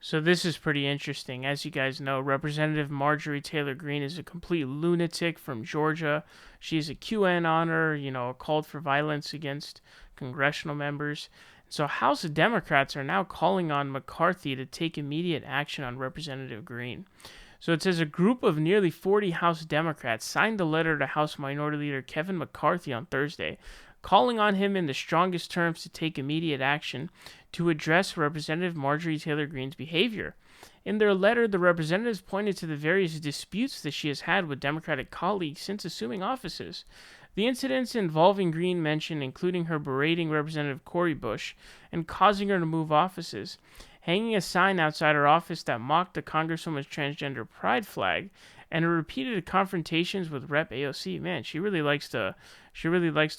So this is pretty interesting. As you guys know, Representative Marjorie Taylor Greene is a complete lunatic from Georgia. She's a QAnoner, called for violence against congressional members. So House Democrats are now calling on McCarthy to take immediate action on Representative Greene. So it says a group of nearly 40 House Democrats signed a letter to House Minority Leader Kevin McCarthy on Thursday, calling on him in the strongest terms to take immediate action to address Representative Marjorie Taylor Greene's behavior. In their letter, the representatives pointed to the various disputes that she has had with Democratic colleagues since assuming offices. The incidents involving Greene mentioned including her berating Representative Cori Bush and causing her to move offices, hanging a sign outside her office that mocked the Congresswoman's transgender pride flag, and her repeated confrontations with Rep. AOC. Man, she really likes to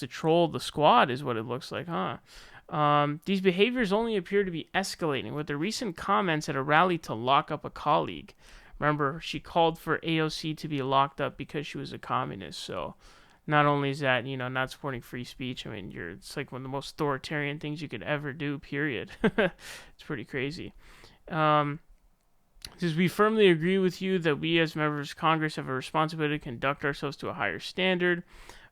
troll the squad, is what it looks like, huh? These behaviors only appear to be escalating with the recent comments at a rally to lock up a colleague. Remember, she called for AOC to be locked up because she was a communist. So, not only is that, not supporting free speech, I mean, it's like one of the most authoritarian things you could ever do, period. It's pretty crazy. Says we firmly agree with you that we as members of Congress have a responsibility to conduct ourselves to a higher standard.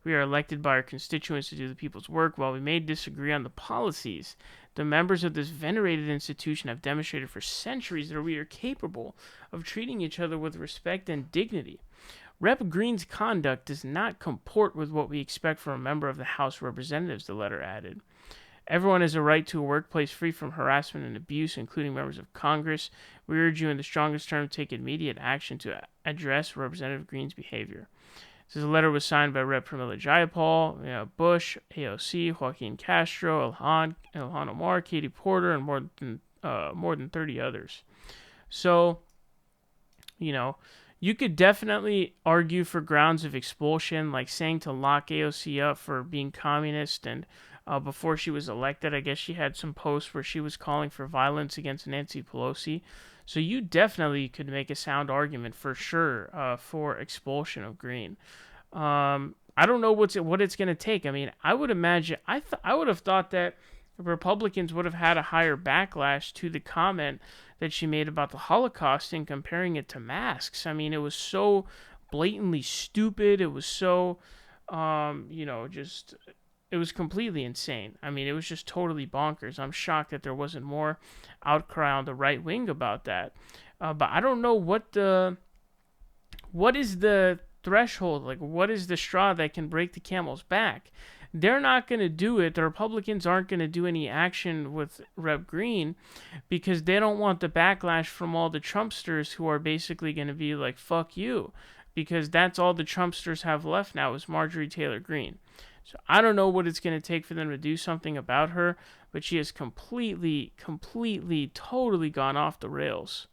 We are elected by our constituents to do the people's work. While we may disagree on the policies, the members of this venerated institution have demonstrated for centuries that we are capable of treating each other with respect and dignity. Rep. Greene's conduct does not comport with what we expect from a member of the House of Representatives, the letter added. Everyone has a right to a workplace free from harassment and abuse, including members of Congress. We urge you in the strongest terms to take immediate action to address Representative Greene's behavior. The letter was signed by Rep. Pramila Jayapal, Bush, AOC, Joaquin Castro, Ilhan Omar, Katie Porter, and more than 30 others. So, you could definitely argue for grounds of expulsion, like saying to lock AOC up for being communist. And before she was elected, I guess she had some posts where she was calling for violence against Nancy Pelosi. So you definitely could make a sound argument for sure for expulsion of Greene. I don't know what it's going to take. I mean, I would imagine I would have thought that Republicans would have had a higher backlash to the comment that she made about the Holocaust and comparing it to masks. I mean, it was so blatantly stupid. It was so, it was completely insane. I mean, it was just totally bonkers. I'm shocked that there wasn't more outcry on the right wing about that. But I don't know what is the threshold, like what is the straw that can break the camel's back. They're not going to do it. The Republicans aren't going to do any action with Rep. Greene because they don't want the backlash from all the Trumpsters who are basically going to be like, fuck you, because that's all the Trumpsters have left now is Marjorie Taylor Greene. So I don't know what it's going to take for them to do something about her, but she has completely, totally gone off the rails.